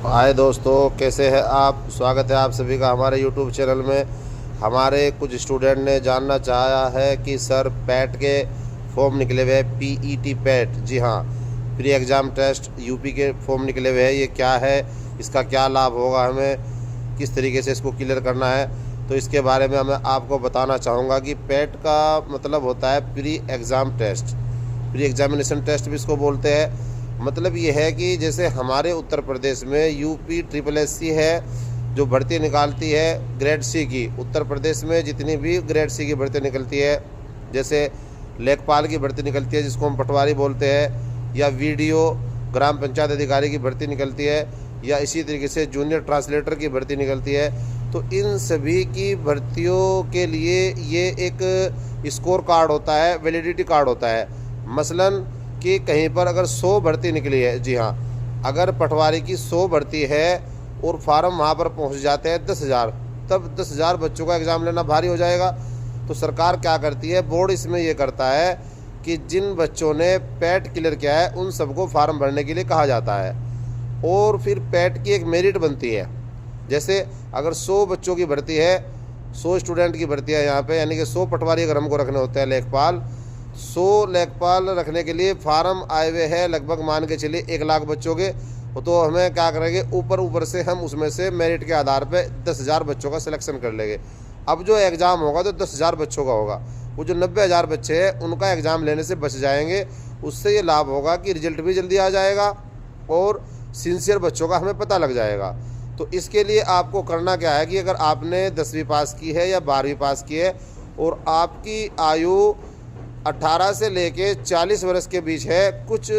हाय दोस्तों, कैसे हैं आप। स्वागत है आप सभी का हमारे यूट्यूब चैनल में। हमारे कुछ स्टूडेंट ने जानना चाहा है कि सर पैट के फॉर्म निकले हुए हैं, पीईटी पैट, जी हाँ, प्री एग्ज़ाम टेस्ट यूपी के फॉर्म निकले हुए हैं, ये क्या है, इसका क्या लाभ होगा, हमें किस तरीके से इसको क्लियर करना है। तो इसके बारे में मैं आपको बताना चाहूँगा कि पैट का मतलब होता है pre exam test, pre examination test भी इसको बोलते हैं। मतलब ये है कि जैसे हमारे उत्तर प्रदेश में यूपी SSSC है जो भर्ती निकालती है ग्रेड सी की। उत्तर प्रदेश में जितनी भी ग्रेड सी की भर्ती निकलती है, जैसे लेखपाल की भर्ती निकलती है जिसको हम पटवारी बोलते हैं, या वीडियो ग्राम पंचायत अधिकारी की भर्ती निकलती है, या इसी तरीके से जूनियर ट्रांसलेटर की भर्ती निकलती है। तो इन सभी की भर्तियों के लिए ये एक स्कोर कार्ड होता है, वैलिडिटी कार्ड होता है। मसलन कि कहीं पर अगर 100 भर्ती निकली है, जी हाँ, अगर पटवारी की 100 भर्ती है और फार्म वहाँ पर पहुँच जाते हैं 10,000, तब 10,000 बच्चों का एग्ज़ाम लेना भारी हो जाएगा। तो सरकार क्या करती है, बोर्ड इसमें ये करता है कि जिन बच्चों ने पैट क्लियर किया है उन सबको फार्म भरने के लिए कहा जाता है, और फिर पैट की एक मेरिट बनती है। जैसे अगर 100 बच्चों की भर्ती है, 100 स्टूडेंट की भर्ती है यहाँ पे, यानी कि 100 पटवारी अगर हमको रखने होते हैं लेखपाल, 100 लेखपाल रखने के लिए फार्म आए हुए हैं लगभग मान के चलिए 1 लाख बच्चों के। तो हमें क्या करेंगे, ऊपर से हम उसमें से मेरिट के आधार पे 10,000 बच्चों का सिलेक्शन कर लेंगे। अब जो एग्ज़ाम होगा तो 10,000 बच्चों का होगा, वो जो 90,000 बच्चे हैं उनका एग्ज़ाम लेने से बच जाएंगे। उससे ये लाभ होगा कि रिजल्ट भी जल्दी आ जाएगा और सिंसियर बच्चों का हमें पता लग जाएगा। तो इसके लिए आपको करना क्या है कि अगर आपने 10वीं पास की है या 12वीं पास की है और आपकी आयु 18 से लेके 40 वर्ष के बीच है, कुछ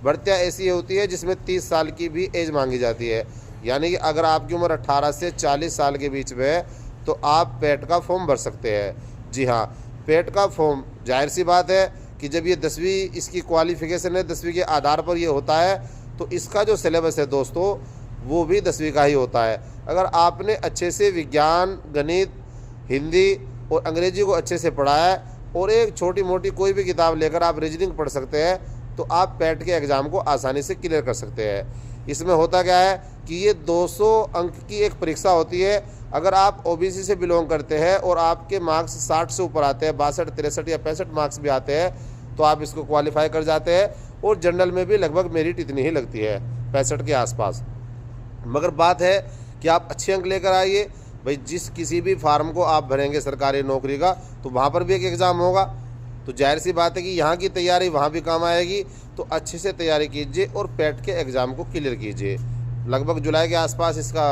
भर्तियाँ ऐसी होती है जिसमें 30 साल की भी एज मांगी जाती है। यानी कि अगर आपकी उम्र 18 से 40 साल के बीच में है तो आप पैट का फॉर्म भर सकते हैं। जी हाँ, पैट का फॉर्म जाहिर सी बात है कि जब ये 10वीं इसकी क्वालिफ़िकेशन है, 10वीं के आधार पर ये होता है, तो इसका जो सिलेबस है दोस्तों वो भी 10वीं का ही होता है। अगर आपने अच्छे से विज्ञान, गणित, हिंदी और अंग्रेजी को अच्छे से पढ़ा है और एक छोटी मोटी कोई भी किताब लेकर आप रीजनिंग पढ़ सकते हैं, तो आप पैट के एग्ज़ाम को आसानी से क्लियर कर सकते हैं। इसमें होता क्या है कि ये 200 अंक की एक परीक्षा होती है। अगर आप ओबीसी से बिलोंग करते हैं और आपके मार्क्स 60 से ऊपर आते हैं, 62, 63 या 65 मार्क्स भी आते हैं, तो आप इसको क्वालिफाई कर जाते हैं। और जनरल में भी लगभग मेरिट इतनी ही लगती है, 65 के आसपास। मगर बात है कि आप अच्छे अंक लेकर आइए भाई। जिस किसी भी फार्म को आप भरेंगे सरकारी नौकरी का, तो वहाँ पर भी एक एग्ज़ाम होगा, तो जाहिर सी बात है कि यहाँ की तैयारी वहाँ भी काम आएगी। तो अच्छे से तैयारी कीजिए और पैट के एग्ज़ाम को क्लियर कीजिए। लगभग जुलाई के आसपास इसका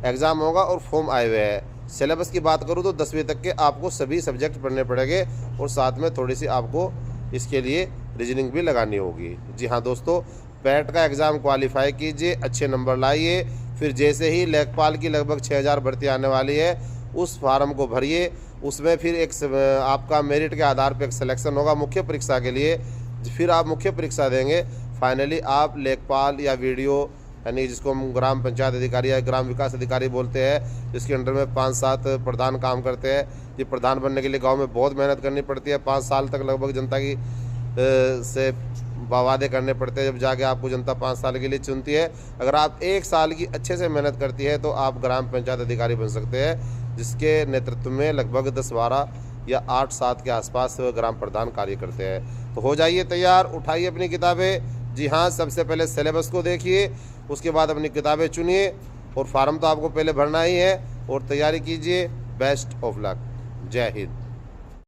एग्ज़ाम होगा और फॉर्म आए हुए हैं। सिलेबस की बात करूँ तो 10वीं तक के आपको सभी सब्जेक्ट पढ़ने पड़ेंगे और साथ में थोड़ी सी आपको इसके लिए रीजनिंग भी लगानी होगी। जी हाँ दोस्तों, पैट का एग्ज़ाम क्वालिफाई कीजिए, अच्छे नंबर लाइए, फिर जैसे ही लेखपाल की लगभग 6,000 भर्ती आने वाली है उस फार्म को भरिए। उसमें फिर एक आपका मेरिट के आधार पर एक सिलेक्शन होगा मुख्य परीक्षा के लिए। फिर आप मुख्य परीक्षा देंगे, फाइनली आप लेखपाल या वीडियो, यानी जिसको हम ग्राम पंचायत अधिकारी या ग्राम विकास अधिकारी बोलते हैं, जिसके अंडर में 5-7 प्रधान काम करते हैं। ये प्रधान बनने के लिए गाँव में बहुत मेहनत करनी पड़ती है, 5 साल तक लगभग जनता की से वादे करने पड़ते हैं, जब जाके आपको जनता 5 साल के लिए चुनती है। अगर आप 1 साल की अच्छे से मेहनत करती है तो आप ग्राम पंचायत अधिकारी बन सकते हैं, जिसके नेतृत्व में लगभग 10-12 या 8-7 के आसपास ग्राम प्रधान कार्य करते हैं। तो हो जाइए तैयार, उठाइए अपनी किताबें। जी हाँ, सबसे पहले सिलेबस को देखिए, उसके बाद अपनी किताबें चुनिए और फार्म तो आपको पहले भरना ही है, और तैयारी कीजिए। Best of luck. जय हिंद।